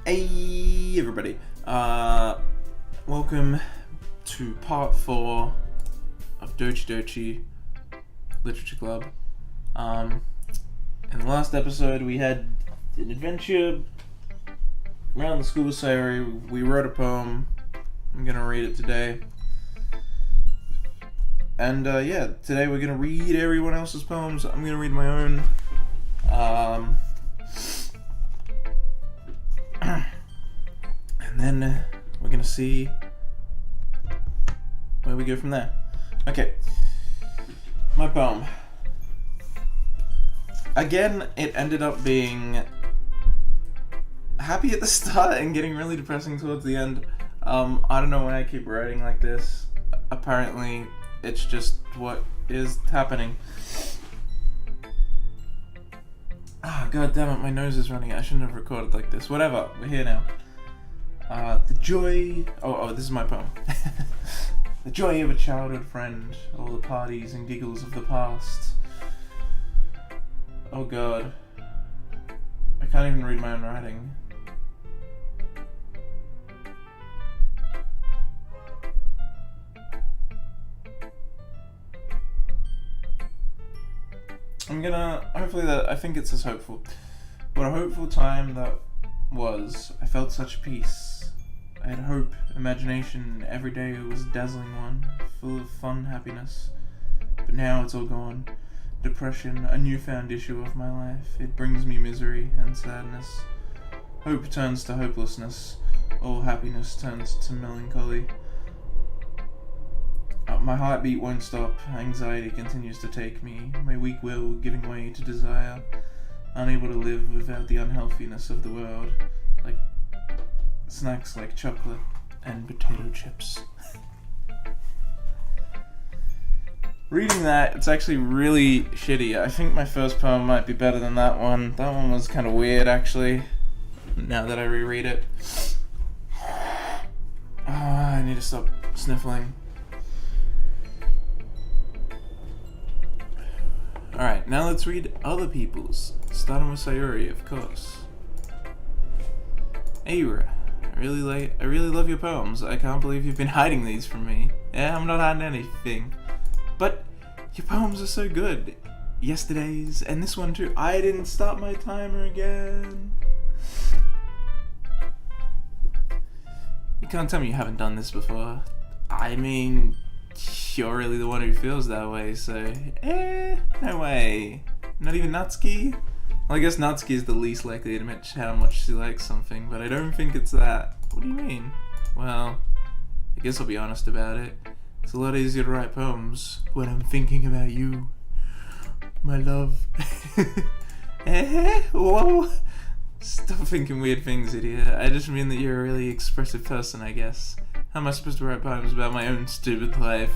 Hey everybody, welcome to part 4 of Dochi Literature Club. In the last episode we had an adventure around the school with Sayori. We wrote a poem. I'm gonna read it today. And today we're gonna read everyone else's poems. I'm gonna read my own. And then we're gonna see where we go from there. Okay, my poem. Again, it ended up being happy at the start and getting really depressing towards the end. I don't know why I keep writing like this. Apparently, it's just what is happening. God damn it, my nose is running. I shouldn't have recorded like this. Whatever, we're here now. The joy... Oh, this is my poem. The joy of a childhood friend, all the parties and giggles of the past. Oh god. I can't even read my own writing. I think it's as hopeful. What a hopeful time that was. I felt such peace. I had hope, imagination, every day was a dazzling one, full of fun, happiness. But now it's all gone. Depression, a newfound issue of my life. It brings me misery and sadness. Hope turns to hopelessness. All happiness turns to melancholy. My heartbeat won't stop, anxiety continues to take me, my weak will giving way to desire, unable to live without the unhealthiness of the world, like snacks like chocolate and potato chips. Reading that, it's actually really shitty. I think my first poem might be better than that one. That one was kind of weird, actually, now that I reread it. I need to stop sniffling. Alright, now let's read other people's, starting with Sayori, of course. Hey Yura, I really love your poems. I can't believe you've been hiding these from me. Yeah, I'm not hiding anything. But your poems are so good. Yesterday's, and this one too. I didn't start my timer again. You can't tell me you haven't done this before. I mean... You're really the one who feels that way, so... no way. Not even Natsuki? Well, I guess Natsuki is the least likely to admit how much she likes something, but I don't think it's that. What do you mean? Well, I guess I'll be honest about it. It's a lot easier to write poems when I'm thinking about you. My love. Whoa! Stop thinking weird things, idiot. I just mean that you're a really expressive person, I guess. How am I supposed to write poems about my own stupid life?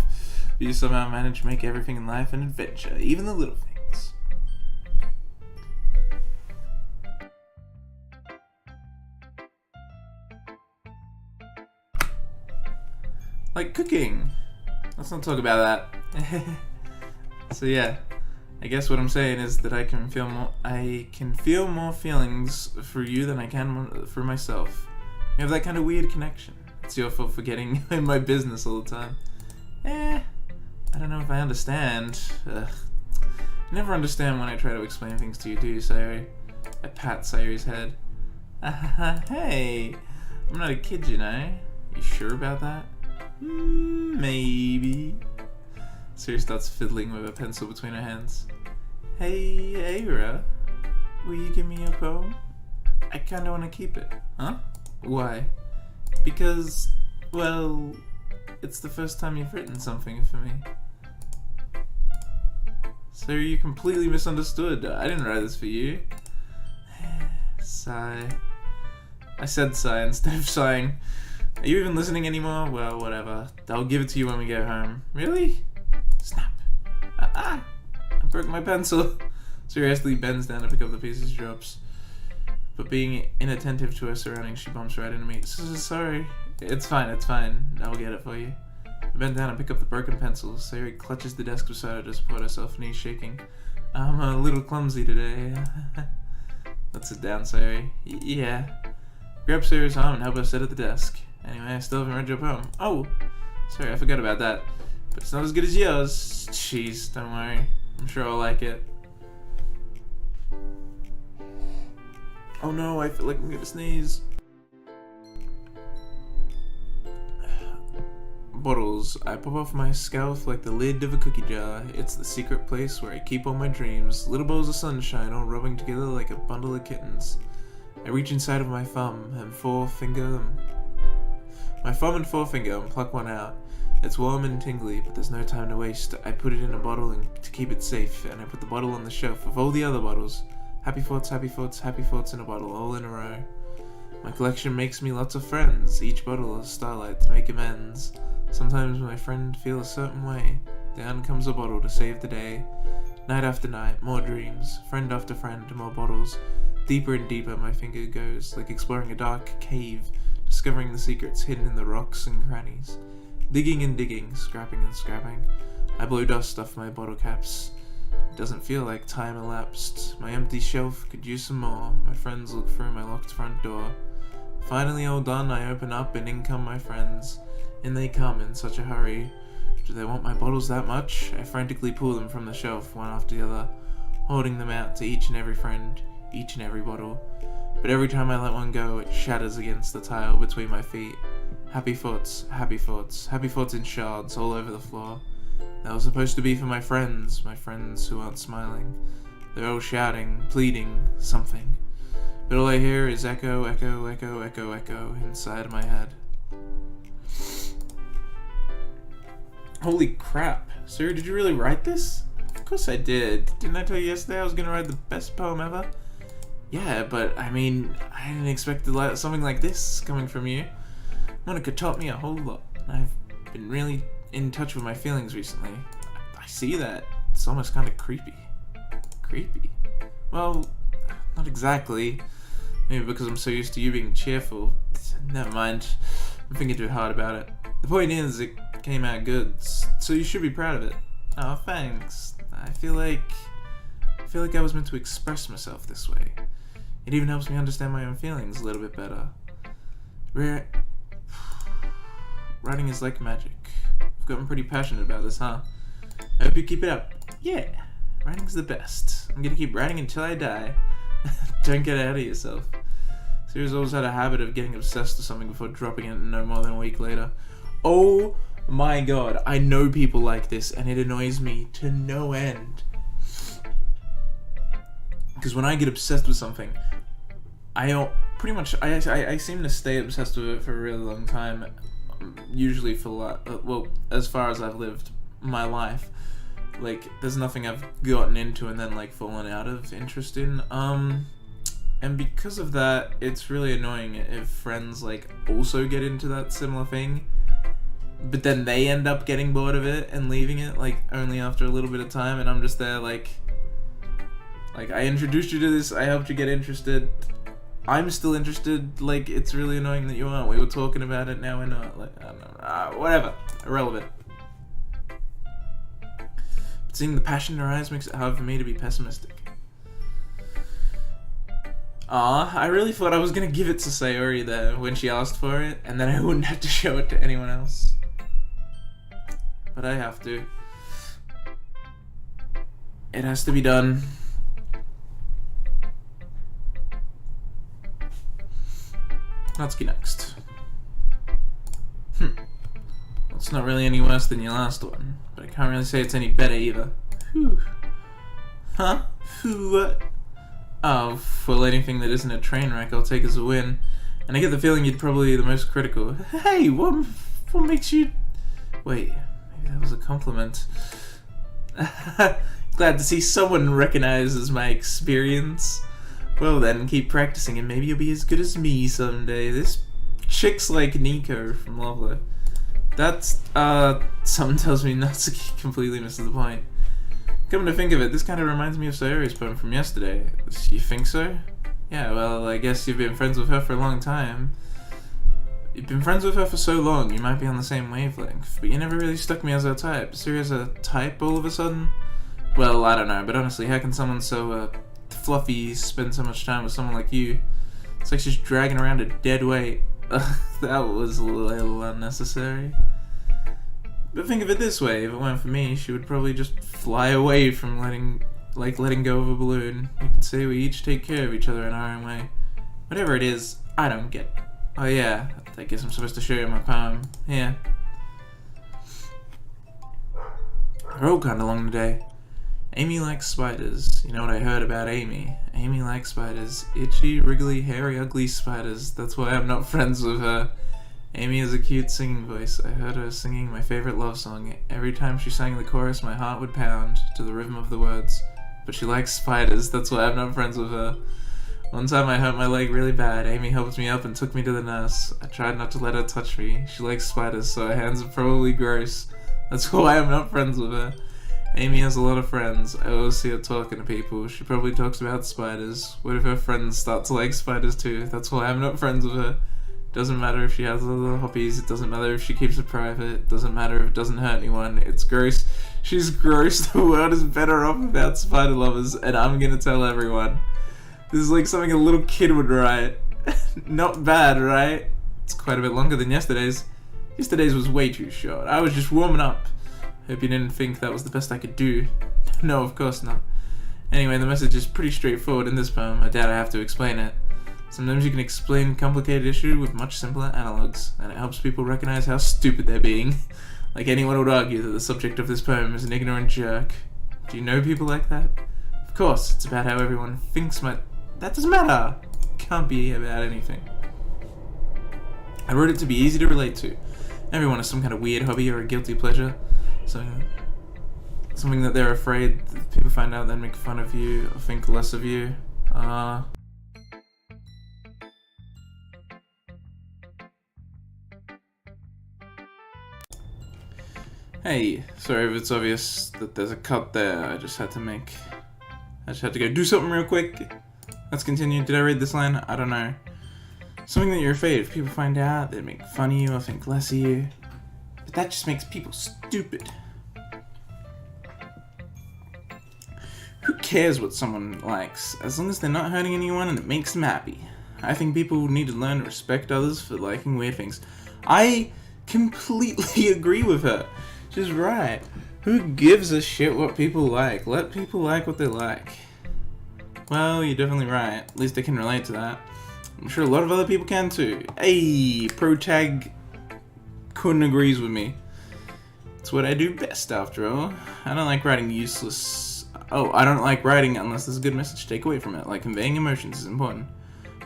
But you somehow manage to make everything in life an adventure, even the little things. Like cooking. Let's not talk about that. So yeah, I guess what I'm saying is that I can feel more feelings for you than I can for myself. We have that kind of weird connection. It's your fault for getting in my business all the time. I don't know if I understand. Ugh. You never understand when I try to explain things to you, do you, Sayori? I pat Sayori's head. Hey, I'm not a kid, you know. You sure about that? Maybe. Sayori starts fiddling with a pencil between her hands. Hey, Aira, will you give me your poem? I kinda wanna keep it. Huh? Why? Because, well, it's the first time you've written something for me. So you completely misunderstood. I didn't write this for you. Sigh. I said sigh instead of sighing. Are you even listening anymore? Well, whatever. I'll give it to you when we get home. Really? Snap. I broke my pencil. So hastily bends down to pick up the pieces she drops. But being inattentive to her surroundings, she bumps right into me. Sorry. It's fine. I'll get it for you. I bend down and pick up the broken pencils. Sayori clutches the desk beside her to support herself, knees shaking. I'm a little clumsy today. Let's sit down, Sayori. Yeah. grab Sarah's arm and help her sit at the desk. Anyway, I still haven't read your poem. Oh, sorry, I forgot about that. But it's not as good as yours. Jeez, don't worry. I'm sure I'll like it. Oh no, I feel like I'm gonna sneeze. Bottles. I pop off my scalp like the lid of a cookie jar. It's the secret place where I keep all my dreams. Little balls of sunshine all rubbing together like a bundle of kittens. I reach inside of my thumb and forefinger and pluck one out. It's warm and tingly, but there's no time to waste. I put it in a bottle to keep it safe, and I put the bottle on the shelf with all the other bottles. Happy thoughts, happy thoughts, happy thoughts in a bottle, all in a row. My collection makes me lots of friends. Each bottle is starlight to make amends. Sometimes when my friend feels a certain way, down comes a bottle to save the day. Night after night, more dreams. Friend after friend, more bottles. Deeper and deeper my finger goes, like exploring a dark cave, discovering the secrets hidden in the rocks and crannies. Digging and digging, scrapping and scrapping. I blow dust off my bottle caps. It doesn't feel like time elapsed. My empty shelf could use some more. My friends look through my locked front door. Finally all done, I open up and in come my friends. In they come in such a hurry. Do they want my bottles that much? I frantically pull them from the shelf, one after the other, holding them out to each and every friend, each and every bottle. But every time I let one go, it shatters against the tile between my feet. Happy thoughts, happy thoughts, happy thoughts in shards all over the floor. That was supposed to be for my friends who aren't smiling. They're all shouting, pleading, something. But all I hear is echo, echo, echo, echo, echo inside my head. Holy crap. Sarah, did you really write this? Of course I did. Didn't I tell you yesterday I was gonna write the best poem ever? Yeah, but I mean, I didn't expect something like this coming from you. Monica taught me a whole lot. I've been really in touch with my feelings recently. I see that. It's almost kind of creepy. Creepy? Well, not exactly. Maybe because I'm so used to you being cheerful. Never mind. I'm thinking too hard about it. The point is, it came out good, so you should be proud of it. Oh, thanks. I feel like I was meant to express myself this way. It even helps me understand my own feelings a little bit better. Writing is like magic. I've gotten pretty passionate about this, huh? I hope you keep it up. Yeah, writing's the best. I'm gonna keep writing until I die. Don't get ahead of yourself. Sarah's always had a habit of getting obsessed with something before dropping it no more than a week later. Oh my god, I know people like this, and it annoys me to no end. Because when I get obsessed with something, I seem to stay obsessed with it for a really long time. Usually for as far as I've lived my life. Like, there's nothing I've gotten into and then like fallen out of interest in. And because of that, it's really annoying if friends like also get into that similar thing, but then they end up getting bored of it and leaving it like only after a little bit of time, and I'm just there like I introduced you to this, I helped you get interested, I'm still interested, like it's really annoying that you aren't. We were talking about it, now we're not. Like, I don't know, whatever, irrelevant. But seeing the passion in her eyes makes it hard for me to be pessimistic. I really thought I was gonna give it to Sayori there when she asked for it, and then I wouldn't have to show it to anyone else. But I have to. It has to be done. Natsuki next. It's not really any worse than your last one, but I can't really say it's any better either. Whew. Huh? What? Oh, well, anything that isn't a train wreck I'll take as a win. And I get the feeling you'd probably be the most critical. Hey, what makes you... Wait, maybe that was a compliment. Glad to see someone recognizes my experience. Well then, keep practicing and maybe you'll be as good as me someday. This chick's like Nico from Love Life. That's, something tells me Natsuki completely misses the point. Come to think of it, this kind of reminds me of Sayori's poem from yesterday. You think so? Yeah, well, I guess you've been friends with her for a long time. You've been friends with her for so long, you might be on the same wavelength, but you never really struck me as her type. Serious a type all of a sudden? Well, I don't know, but honestly, how can someone so, fluffy spend so much time with someone like you? It's like she's dragging around a dead weight. Ugh, that was a little unnecessary. But think of it this way, if it weren't for me, she would probably just fly away from letting go of a balloon. You could say we each take care of each other in our own way. Whatever it is, I don't get. Oh yeah, I guess I'm supposed to show you my poem. Yeah. I rode kinda long today. Amy likes spiders. You know what I heard about Amy? Amy likes spiders. Itchy, wriggly, hairy, ugly spiders. That's why I'm not friends with her. Amy has a cute singing voice. I heard her singing my favorite love song. Every time she sang the chorus, my heart would pound to the rhythm of the words. But she likes spiders. That's why I'm not friends with her. One time I hurt my leg really bad. Amy helped me up and took me to the nurse. I tried not to let her touch me. She likes spiders, so her hands are probably gross. That's why I'm not friends with her. Amy has a lot of friends. I always see her talking to people. She probably talks about spiders. What if her friends start to like spiders too? That's why I'm not friends with her. Doesn't matter if she has other hobbies. It doesn't matter if she keeps it private. It doesn't matter if it doesn't hurt anyone. It's gross. She's gross. The world is better off without spider lovers, and I'm gonna tell everyone. This is like something a little kid would write. Not bad, right? It's quite a bit longer than yesterday's. Yesterday's was way too short. I was just warming up. Hope you didn't think that was the best I could do. No, of course not. Anyway, the message is pretty straightforward in this poem. I doubt I have to explain it. Sometimes you can explain complicated issue with much simpler analogues, and it helps people recognize how stupid they're being. Like anyone would argue that the subject of this poem is an ignorant jerk. Do you know people like that? Of course, it's about how everyone thinks that doesn't matter. It can't be about anything. I wrote it to be easy to relate to. Everyone has some kind of weird hobby or a guilty pleasure. Something that they're afraid that people find out, then make fun of you or think less of you. Hey, sorry if it's obvious that there's a cut there. I just had to go do something real quick. Let's continue. Did I read this line? I don't know. Something that you're afraid if people find out, they make fun of you or think less of you. But that just makes people stupid. Who cares what someone likes, as long as they're not hurting anyone and it makes them happy? I think people need to learn to respect others for liking weird things. I completely agree with her. She's right. Who gives a shit what people like? Let people like what they like. Well, you're definitely right. At least I can relate to that. I'm sure a lot of other people can too. Hey, ProTag couldn't agrees with me. It's what I do best, after all. I don't like writing useless... I don't like writing unless there's a good message to take away from it. Like conveying emotions is important.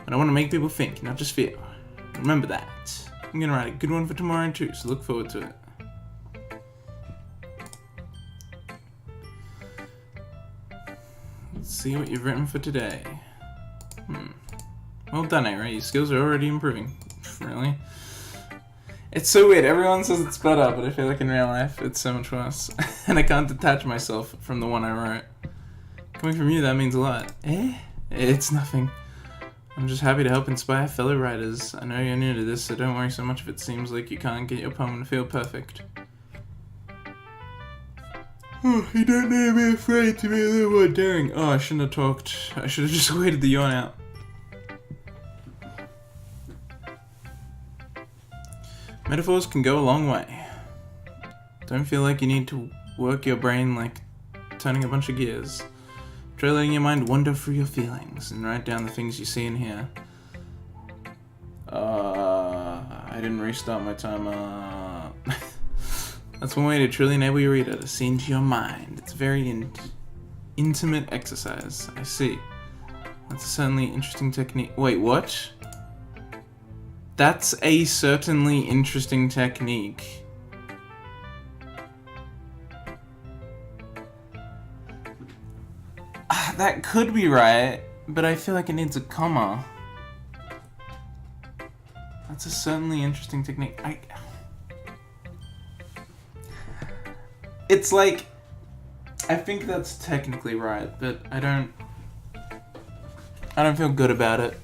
But I want to make people think, not just feel. Remember that. I'm gonna write a good one for tomorrow too, so look forward to it. Let's see what you've written for today. Well done, Ira. Your skills are already improving. Really? It's so weird. Everyone says it's better, but I feel like in real life it's so much worse. And I can't detach myself from the one I wrote. Coming from you, that means a lot. It's nothing. I'm just happy to help inspire fellow writers. I know you're new to this, so don't worry so much if it seems like you can't get your poem to feel perfect. You don't need to be afraid to be a little more daring. Oh, I shouldn't have talked. I should have just waited the yawn out. Metaphors can go a long way. Don't feel like you need to work your brain like turning a bunch of gears. Try letting your mind wander through your feelings and write down the things you see and hear. I didn't restart my timer. That's one way to truly enable your reader to see into your mind. It's a very intimate exercise. I see. That's a certainly interesting technique. Wait, what? That's a certainly interesting technique. That could be right, but I feel like it needs a comma. That's a certainly interesting technique. It's like, I think that's technically right, but I don't feel good about it.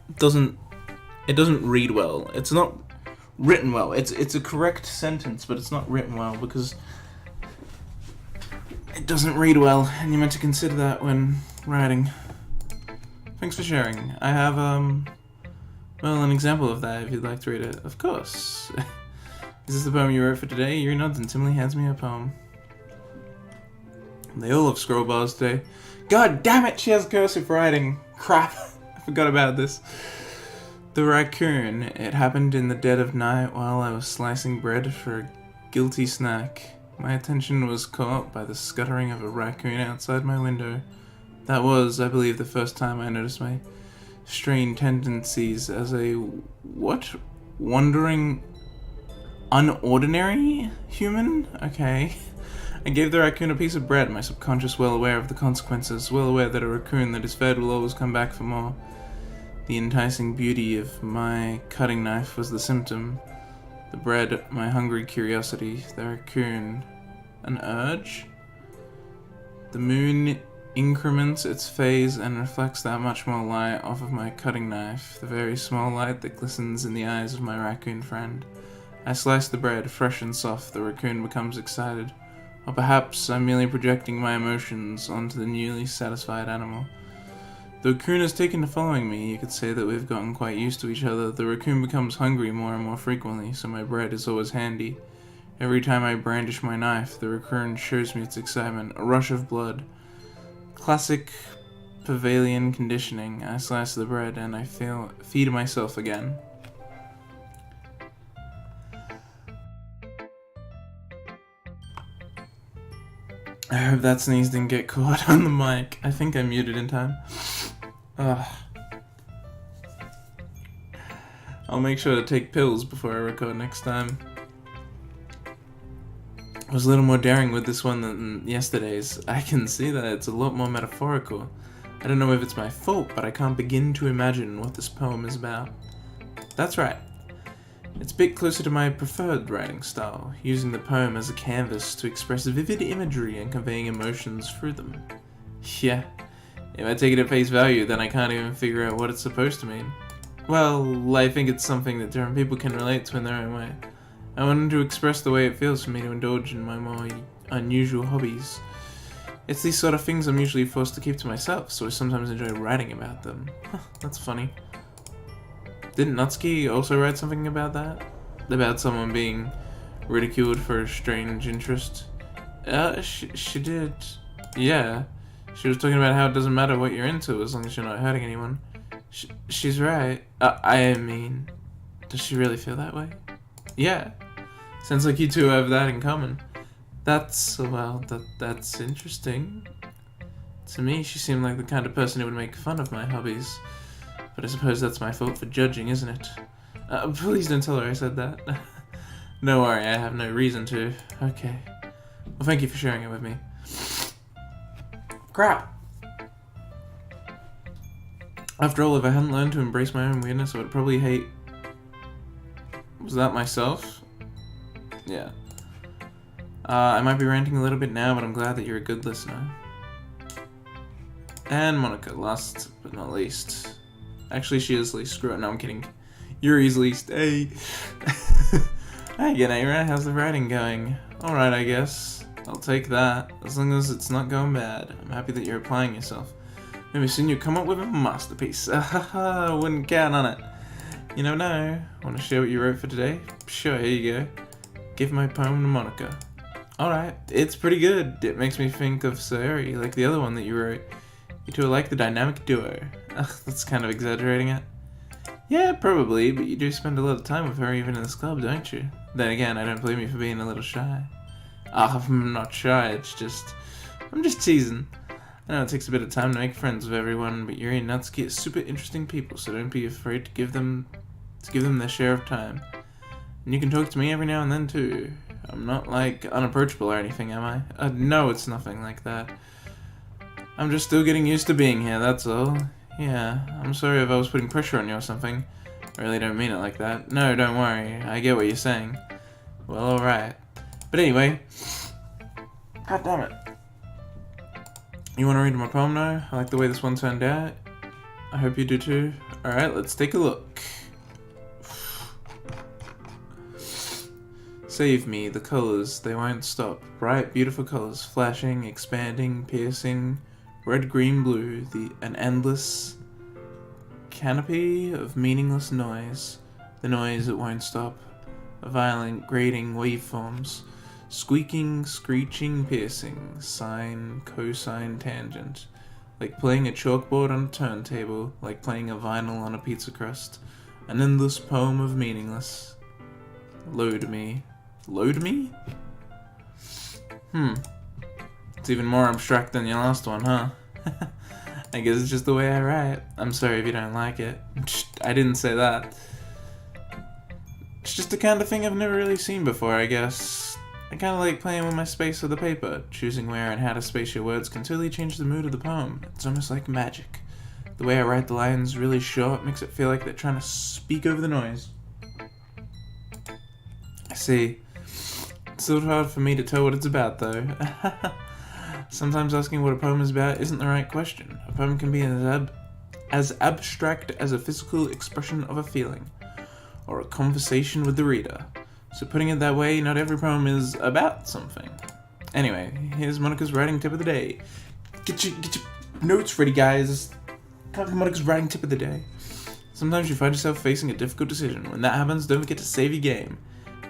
It doesn't read well. It's not written well. It's a correct sentence, but it's not written well because it doesn't read well, and you're meant to consider that when writing. Thanks for sharing. I have, well, an example of that if you'd like to read it. Of course. Is this the poem you wrote for today? Yuri nods and timidly hands me a poem. They all have scroll bars today. God damn it, she has cursive writing. Crap. I forgot about this. The raccoon. It happened in the dead of night while I was slicing bread for a guilty snack. My attention was caught by the scuttering of a raccoon outside my window. That was, I believe, the first time I noticed my strained tendencies as a, wandering, unordinary human? Okay. I gave the raccoon a piece of bread, my subconscious well aware of the consequences, well aware that a raccoon that is fed will always come back for more. The enticing beauty of my cutting knife was the symptom. The bread, my hungry curiosity. The raccoon, an urge? The moon increments its phase and reflects that much more light off of my cutting knife, the very small light that glistens in the eyes of my raccoon friend. I slice the bread, fresh and soft. The raccoon becomes excited. Or perhaps I'm merely projecting my emotions onto the newly satisfied animal. The raccoon has taken to following me. You could say that we've gotten quite used to each other. The raccoon becomes hungry more and more frequently, so my bread is always handy. Every time I brandish my knife, the raccoon shows me its excitement, a rush of blood. Classic Pavilion conditioning. I slice the bread and I feed myself again. I hope that sneeze didn't get caught on the mic. I think I muted in time. Ugh. I'll make sure to take pills before I record next time. I was a little more daring with this one than yesterday's. I can see that it's a lot more metaphorical. I don't know if it's my fault, but I can't begin to imagine what this poem is about. That's right. It's a bit closer to my preferred writing style, using the poem as a canvas to express vivid imagery and conveying emotions through them. Yeah, if I take it at face value, then I can't even figure out what it's supposed to mean. Well, I think it's something that different people can relate to in their own way. I wanted to express the way it feels for me to indulge in my more unusual hobbies. It's these sort of things I'm usually forced to keep to myself, so I sometimes enjoy writing about them. Huh, that's funny. Didn't Natsuki also write something about that? About someone being ridiculed for a strange interest? She did. Yeah. She was talking about how it doesn't matter what you're into as long as you're not hurting anyone. She's right. I mean, does she really feel that way? Yeah. Sounds like you two have that in common. That's interesting. To me, she seemed like the kind of person who would make fun of my hobbies. But I suppose that's my fault for judging, isn't it? Please don't tell her I said that. Don't worry, I have no reason to. Okay. Well, thank you for sharing it with me. Crap! After all, if I hadn't learned to embrace my own weirdness, I would probably hate... Was that myself? Yeah. I might be ranting a little bit now, but I'm glad that you're a good listener. And Monica, last but not least. Actually, she is least. Screw it. No, I'm kidding. Yuri's least. Hey. Hey again, Aira. How's the writing going? Alright, I guess. I'll take that. As long as it's not going bad. I'm happy that you're applying yourself. Maybe soon you'll come up with a masterpiece. I wouldn't count on it. You never know. Want to share what you wrote for today? Sure, here you go. Give my poem to Monica. Alright, it's pretty good. It makes me think of Sayori, like the other one that you wrote. You two are like the dynamic duo. Ugh, that's kind of exaggerating it. Yeah, probably, but you do spend a lot of time with her even in this club, don't you? Then again, I don't blame you for being a little shy. I'm not shy, I'm just teasing. I know it takes a bit of time to make friends with everyone, but Yuri and Natsuki are super interesting people, so don't be afraid to give them their share of time. And you can talk to me every now and then too. I'm not, like, unapproachable or anything, am I? No, it's nothing like that. I'm just still getting used to being here, that's all. Yeah, I'm sorry if I was putting pressure on you or something. I really don't mean it like that. No, don't worry, I get what you're saying. Well, alright. But anyway... God damn it. You want to read my poem now? I like the way this one turned out. I hope you do too. Alright, let's take a look. Save me, the colors, they won't stop. Bright, beautiful colors, flashing, expanding, piercing. Red, green, blue, an endless canopy of meaningless noise. The noise that won't stop. Violent, grating waveforms. Squeaking, screeching, piercing. Sine, cosine, tangent. Like playing a chalkboard on a turntable. Like playing a vinyl on a pizza crust. An endless poem of meaningless. Load me. Load me? It's even more abstract than your last one, huh? I guess it's just the way I write. I'm sorry if you don't like it. I didn't say that. It's just the kind of thing I've never really seen before, I guess. I kind of like playing with my space of the paper. Choosing where and how to space your words can totally change the mood of the poem. It's almost like magic. The way I write the lines really short makes it feel like they're trying to speak over the noise. I see. It's still hard for me to tell what it's about, though. Sometimes asking what a poem is about isn't the right question. A poem can be as abstract as a physical expression of a feeling, or a conversation with the reader. So putting it that way, not every poem is about something. Anyway, here's Monica's writing tip of the day. Get your notes ready, guys. Monica's writing tip of the day. Sometimes you find yourself facing a difficult decision. When that happens, don't forget to save your game.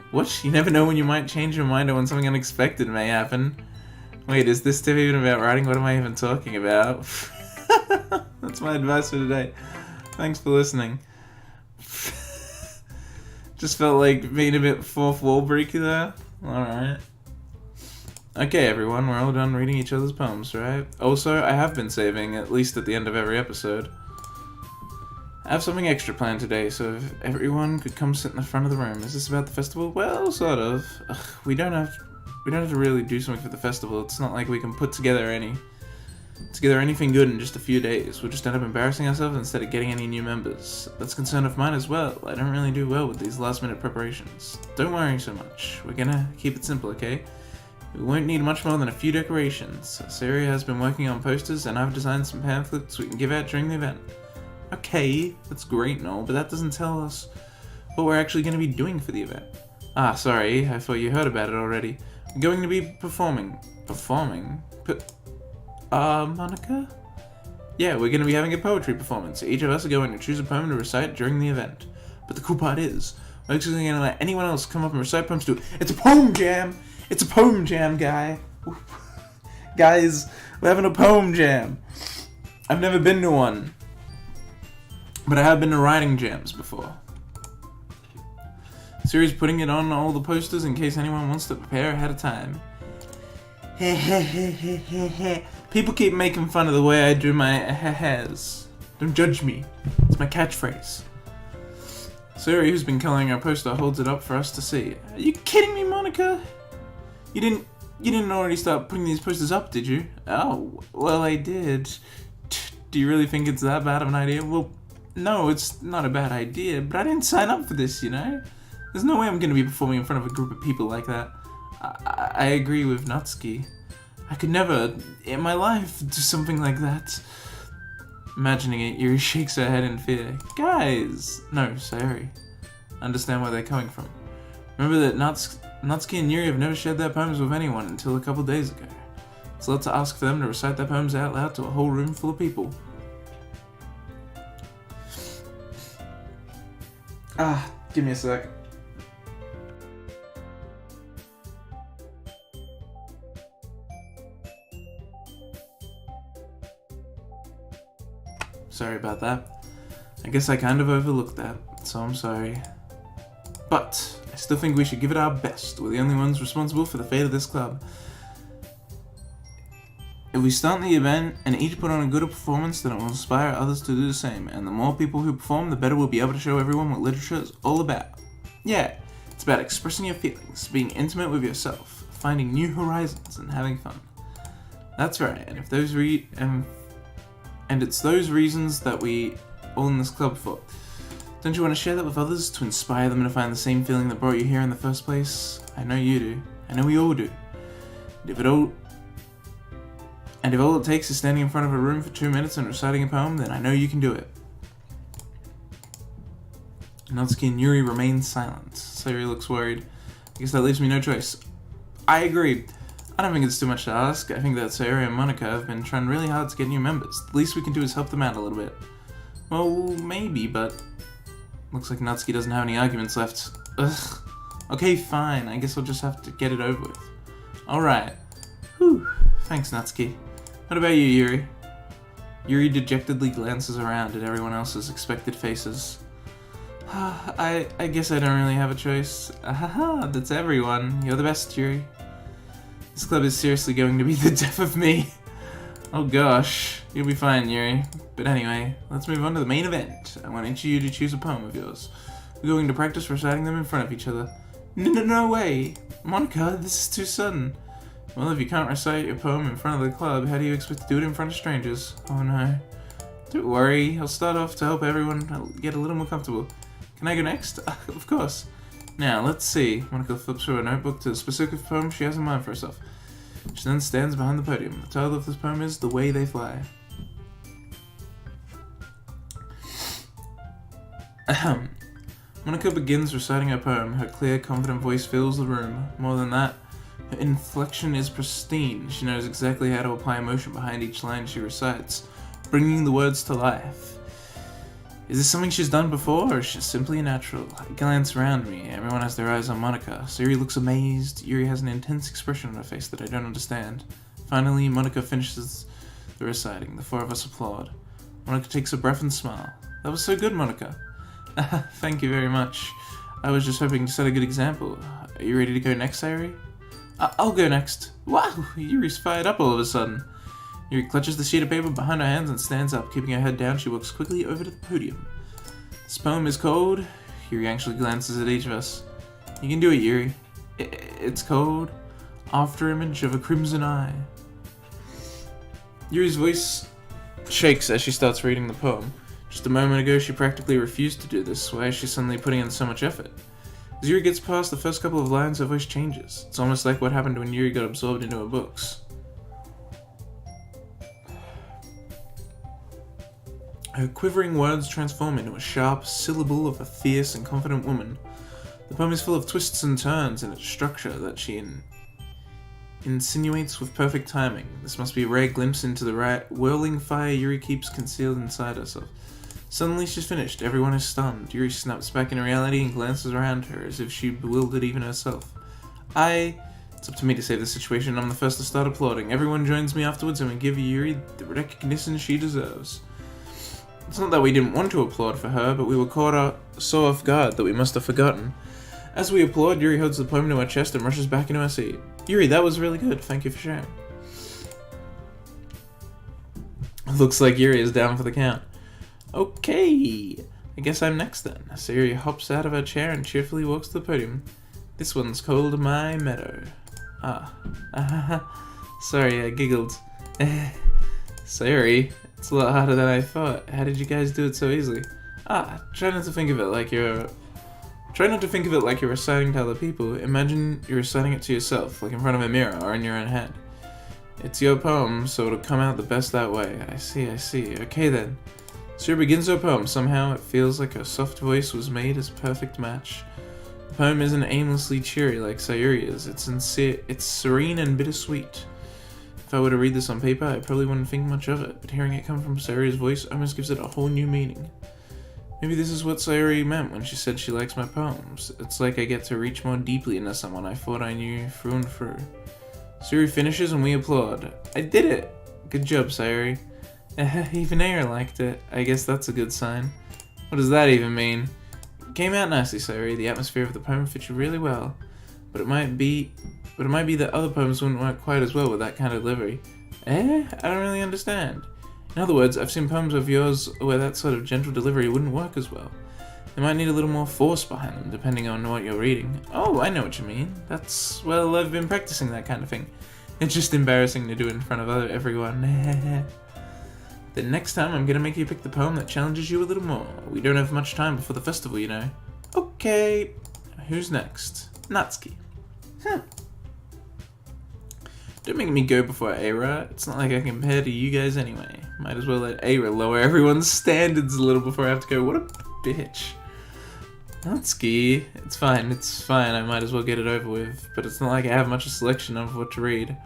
What? You never know when you might change your mind or when something unexpected may happen. Wait, is this tip even about writing? What am I even talking about? That's my advice for today. Thanks for listening. Just felt like being a bit fourth wall breaker there. Alright. Okay, everyone, we're all done reading each other's poems, right? Also, I have been saving, at least at the end of every episode. I have something extra planned today, so if everyone could come sit in the front of the room. Is this about the festival? Well, sort of. Ugh, we don't have to really do something for the festival. It's not like we can put together anything good in just a few days. We'll just end up embarrassing ourselves instead of getting any new members. That's a concern of mine as well. I don't really do well with these last minute preparations. Don't worry so much. We're gonna keep it simple, okay? We won't need much more than a few decorations. Sarah has been working on posters and I've designed some pamphlets we can give out during the event. Okay, that's great and all, but that doesn't tell us what we're actually going to be doing for the event. Ah, sorry, I thought you heard about it already. We're going to be performing? Monica? Yeah, we're going to be having a poetry performance. Each of us are going to choose a poem to recite during the event. But the cool part is, we're actually going to let anyone else come up and recite poems too. It's a poem jam! It's a poem jam, guy! Guys, we're having a poem jam! I've never been to one. But I have been to writing jams before. Siri's putting it on all the posters in case anyone wants to prepare ahead of time. People keep making fun of the way I do my hairs. Don't judge me. It's my catchphrase. Siri, who's been coloring our poster, holds it up for us to see. Are you kidding me, Monica? You didn't already start putting these posters up, did you? Oh, well, I did. Do you really think it's that bad of an idea? Well, no, it's not a bad idea, but I didn't sign up for this, you know? There's no way I'm going to be performing in front of a group of people like that. I agree with Natsuki. I could never, in my life, do something like that. Imagining it, Yuri shakes her head in fear. Guys! No, sorry. Understand where they're coming from. Remember that Natsuki and Yuri have never shared their poems with anyone until a couple days ago. So let's ask for them to recite their poems out loud to a whole room full of people. Give me a sec. Sorry about that. I guess I kind of overlooked that, so I'm sorry. But I still think we should give it our best. We're the only ones responsible for the fate of this club. If we start the event and each put on a good performance, then it will inspire others to do the same. And the more people who perform, the better we'll be able to show everyone what literature is all about. Yeah, it's about expressing your feelings, being intimate with yourself, finding new horizons, and having fun. That's right. And if those and it's those reasons that we all in this club for. Don't you want to share that with others to inspire them to find the same feeling that brought you here in the first place? I know you do. I know we all do. And if all it takes is standing in front of a room for 2 minutes and reciting a poem, then I know you can do it. Natsuki and Yuri remain silent. Sayuri looks worried. I guess that leaves me no choice. I agree. I don't think it's too much to ask. I think that Sayuri and Monica have been trying really hard to get new members. The least we can do is help them out a little bit. Well, maybe, but looks like Natsuki doesn't have any arguments left. Ugh. Okay, fine. I guess I'll just have to get it over with. Alright. Whew. Thanks, Natsuki. What about you, Yuri? Yuri dejectedly glances around at everyone else's expected faces. I guess I don't really have a choice. Ahaha, that's everyone. You're the best, Yuri. This club is seriously going to be the death of me. Oh gosh, you'll be fine, Yuri. But anyway, let's move on to the main event. I want each of you to choose a poem of yours. We're going to practice reciting them in front of each other. No way! Monica, this is too sudden. Well, if you can't recite your poem in front of the club, how do you expect to do it in front of strangers? Oh no. Don't worry, I'll start off to help everyone get a little more comfortable. Can I go next? Of course. Now, let's see. Monica flips through a notebook to the specific poem she has in mind for herself. She then stands behind the podium. The title of this poem is The Way They Fly. Ahem. Monica begins reciting her poem. Her clear, confident voice fills the room. More than that, her inflection is pristine. She knows exactly how to apply emotion behind each line she recites, bringing the words to life. Is this something she's done before, or is she simply a natural? I glance around me. Everyone has their eyes on Monica. Sayuri looks amazed. Yuri has an intense expression on her face that I don't understand. Finally, Monica finishes the reciting. The four of us applaud. Monica takes a breath and smile. That was so good, Monica. Thank you very much. I was just hoping to set a good example. Are you ready to go next, Sayuri? I'll go next. Wow, Yuri's fired up all of a sudden. Yuri clutches the sheet of paper behind her hands and stands up. Keeping her head down, she walks quickly over to the podium. This poem is called... Yuri actually glances at each of us. You can do it, Yuri. It's called... After Image of a Crimson Eye. Yuri's voice shakes as she starts reading the poem. Just a moment ago, she practically refused to do this. Why is she suddenly putting in so much effort? As Yuri gets past the first couple of lines, her voice changes. It's almost like what happened when Yuri got absorbed into her books. Her quivering words transform into a sharp syllable of a fierce and confident woman. The poem is full of twists and turns in its structure that she insinuates with perfect timing. This must be a rare glimpse into the whirling fire Yuri keeps concealed inside herself. Suddenly she's finished. Everyone is stunned. Yuri snaps back into reality and glances around her as if she bewildered even herself. It's up to me to save the situation. I'm the first to start applauding. Everyone joins me afterwards and we give Yuri the recognition she deserves. It's not that we didn't want to applaud for her, but we were so off guard that we must have forgotten. As we applaud, Yuri holds the poem to her chest and rushes back into her seat. Yuri, that was really good. Thank you for sharing. Looks like Yuri is down for the count. Okay, I guess I'm next then. Sayuri hops out of her chair and cheerfully walks to the podium. This one's called My Meadow. Sorry, I giggled. Sayuri, it's a lot harder than I thought. How did you guys do it so easily? Try not to think of it like you're reciting to other people. Imagine you're reciting it to yourself, like in front of a mirror or in your own head. It's your poem, so it'll come out the best that way. I see. Okay then. Sayuri begins her poem. Somehow it feels like her soft voice was made as a perfect match. The poem isn't aimlessly cheery like Sayuri is. It's serene and bittersweet. If I were to read this on paper, I probably wouldn't think much of it, but hearing it come from Sayuri's voice almost gives it a whole new meaning. Maybe this is what Sayuri meant when she said she likes my poems. It's like I get to reach more deeply into someone I thought I knew through and through. Sayuri finishes and we applaud. I did it! Good job, Sayuri. Even Aira liked it. I guess that's a good sign. What does that even mean? It came out nicely, Sayuri. The atmosphere of the poem fits you really well. But it might be that other poems wouldn't work quite as well with that kind of delivery. I don't really understand. In other words, I've seen poems of yours where that sort of gentle delivery wouldn't work as well. They might need a little more force behind them, depending on what you're reading. Oh, I know what you mean. Well, I've been practicing that kind of thing. It's just embarrassing to do it in front of everyone. The next time I'm gonna make you pick the poem that challenges you a little more. We don't have much time before the festival, you know. Okay, who's next? Natsuki. Don't make me go before Aira. It's not like I compare to you guys anyway. Might as well let Aira lower everyone's standards a little before I have to go. What a bitch. Natsuki. It's fine. I might as well get it over with. But it's not like I have much of a selection of what to read.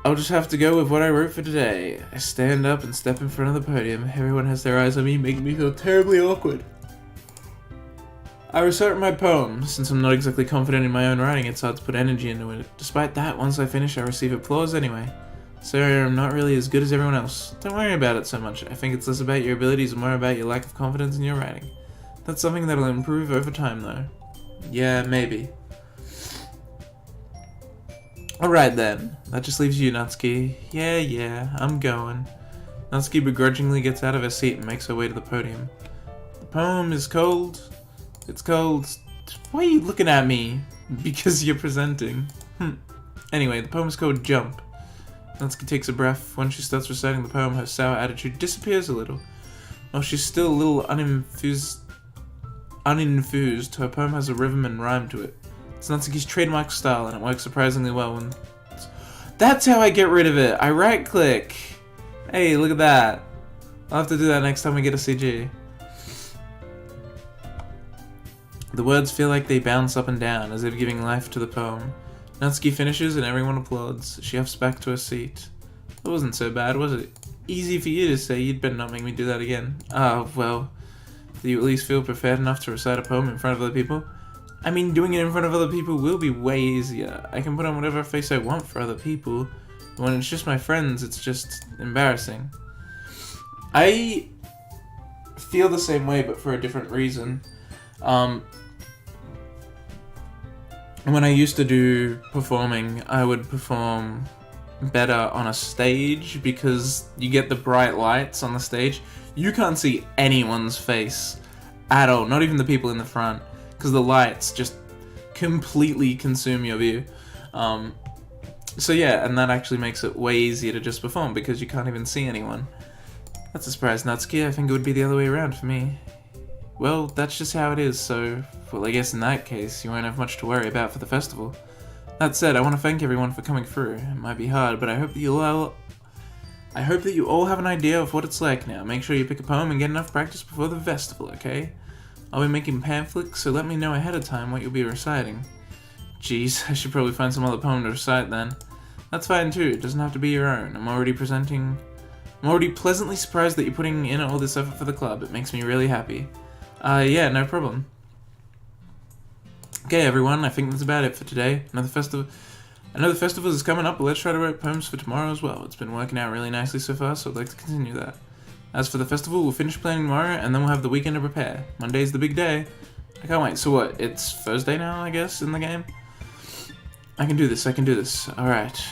I'll just have to go with what I wrote for today. I stand up and step in front of the podium. Everyone has their eyes on me, making me feel terribly awkward. I recite my poem. Since I'm not exactly confident in my own writing, it's hard to put energy into it. Despite that, once I finish, I receive applause anyway. So I'm not really as good as everyone else. Don't worry about it so much. I think it's less about your abilities and more about your lack of confidence in your writing. That's something that'll improve over time, though. Yeah, maybe. Alright then. That just leaves you, Natsuki. Yeah, I'm going. Natsuki begrudgingly gets out of her seat and makes her way to the podium. The poem is cold. It's cold. Why are you looking at me? Because you're presenting. Anyway, the poem is called Jump. Natsuki takes a breath. When she starts reciting the poem, her sour attitude disappears a little. While she's still a little uninfused, her poem has a rhythm and rhyme to it. It's Natsuki's trademark style, and it works surprisingly well when... That's how I get rid of it! I right-click! Hey, look at that! I'll have to do that next time we get a CG. The words feel like they bounce up and down, as if giving life to the poem. Natsuki finishes and everyone applauds. She huffs back to her seat. That wasn't so bad, was it? Easy for you to say. You'd better not make me do that again. Ah, well. Do you at least feel prepared enough to recite a poem in front of other people? I mean, doing it in front of other people will be way easier. I can put on whatever face I want for other people. When it's just my friends, it's just embarrassing. I feel the same way, but for a different reason. When I used to do performing, I would perform better on a stage because you get the bright lights on the stage. You can't see anyone's face at all, not even the people in the front, because the lights just completely consume your view. So yeah, and that actually makes it way easier to just perform because you can't even see anyone. That's a surprise, Natsuki. I think it would be the other way around for me. Well, that's just how it is, so... Well, I guess in that case, you won't have much to worry about for the festival. That said, I want to thank everyone for coming through. It might be hard, but I hope that you all have an idea of what it's like now. Make sure you pick a poem and get enough practice before the festival, okay? I'll be making pamphlets, so let me know ahead of time what you'll be reciting. Jeez, I should probably find some other poem to recite then. That's fine too, it doesn't have to be your own. I'm already pleasantly surprised that you're putting in all this effort for the club. It makes me really happy. Yeah, no problem. Okay, everyone, I think that's about it for today. I know the festival is coming up, but let's try to write poems for tomorrow as well. It's been working out really nicely so far, so I'd like to continue that. As for the festival, we'll finish planning tomorrow, and then we'll have the weekend to prepare. Monday's the big day. I can't wait. So what, it's Thursday now, I guess, in the game? I can do this. Alright.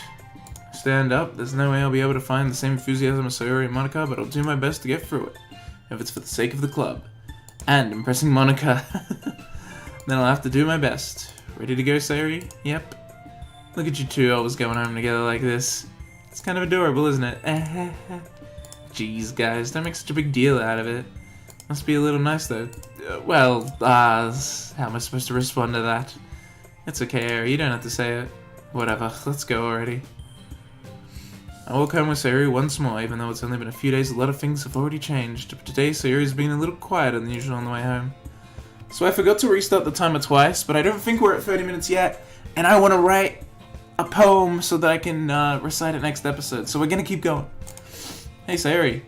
Stand up. There's no way I'll be able to find the same enthusiasm as Sayori and Monica, but I'll do my best to get through it. If it's for the sake of the club. And impressing Monica. Then I'll have to do my best. Ready to go, Sayori? Yep. Look at you two always going home together like this. It's kind of adorable, isn't it? Jeez, guys, don't make such a big deal out of it. Must be a little nice, though. How am I supposed to respond to that? It's okay, Sayori, you don't have to say it. Whatever, let's go already. I walk home with Sayori once more, even though it's only been a few days. A lot of things have already changed. But today, Sayori's been a little quieter than usual on the way home. So I forgot to restart the timer twice, but I don't think we're at 30 minutes yet, and I want to write a poem so that I can recite it next episode. So we're gonna keep going. Hey, Sayori.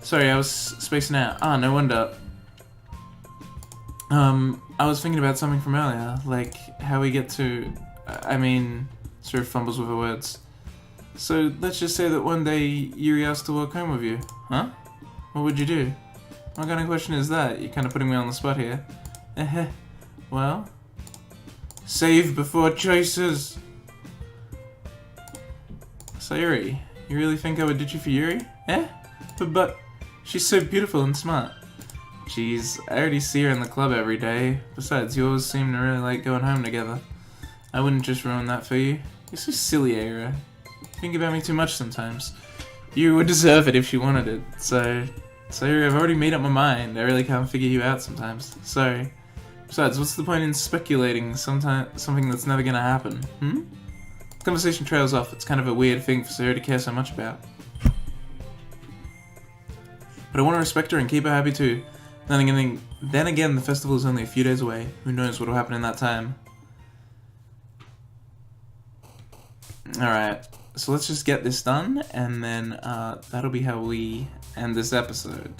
Sorry, I was spacing out. Ah, no wonder. I was thinking about something from earlier, like how we get to... sort of fumbles with her words. So let's just say that one day Yuri asked to walk home with you. Huh? What would you do? What kind of question is that? You're kind of putting me on the spot here. Well? Save before choices! Sayori, you really think I would ditch you for Yuri? But she's so beautiful and smart. Jeez, I already see her in the club every day. Besides, you always seem to really like going home together. I wouldn't just ruin that for you. You're so silly, Aira. You think about me too much sometimes. You would deserve it if she wanted it, so... Sayori, I've already made up my mind. I really can't figure you out sometimes. Sorry. Besides, what's the point in speculating something that's never gonna happen? The conversation trails off. It's kind of a weird thing for Sayori to care so much about. But I want to respect her and keep her happy too. Then again, the festival is only a few days away. Who knows what will happen in that time? Alright. So let's just get this done, and then that'll be how we end this episode.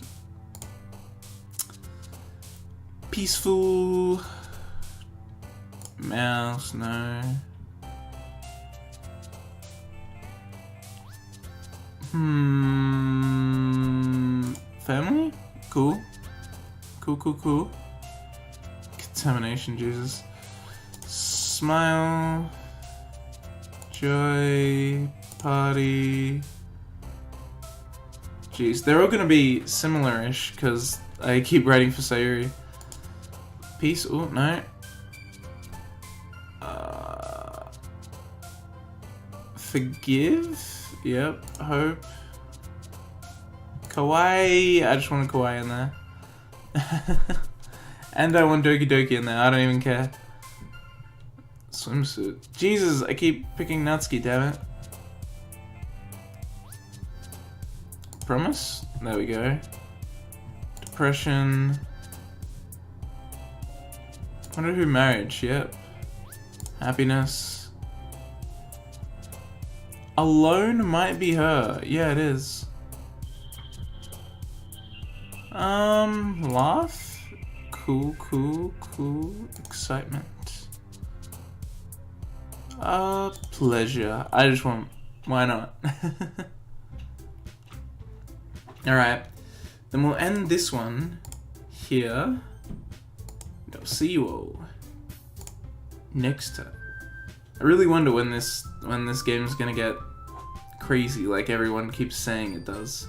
Peaceful. Mouse, no. Family? Cool. Cool. Contamination, Jesus. Smile. Joy. Party. Jeez, they're all gonna be similar-ish, because I keep writing for Sayuri. Peace. Oh, no. Forgive? Yep. Hope. Kawaii. I just want a kawaii in there. And I want Doki Doki in there. I don't even care. Swimsuit. Jesus, I keep picking Natsuki, damn it. Promise? There we go. Depression. Wonder who marriage, yep. Happiness. Alone might be her. Yeah, it is. Laugh? Cool. Excitement. Pleasure. I just want... Why not? Alright. Then we'll end this one here. I'll see you all next time. I really wonder when this game is gonna get crazy like everyone keeps saying it does.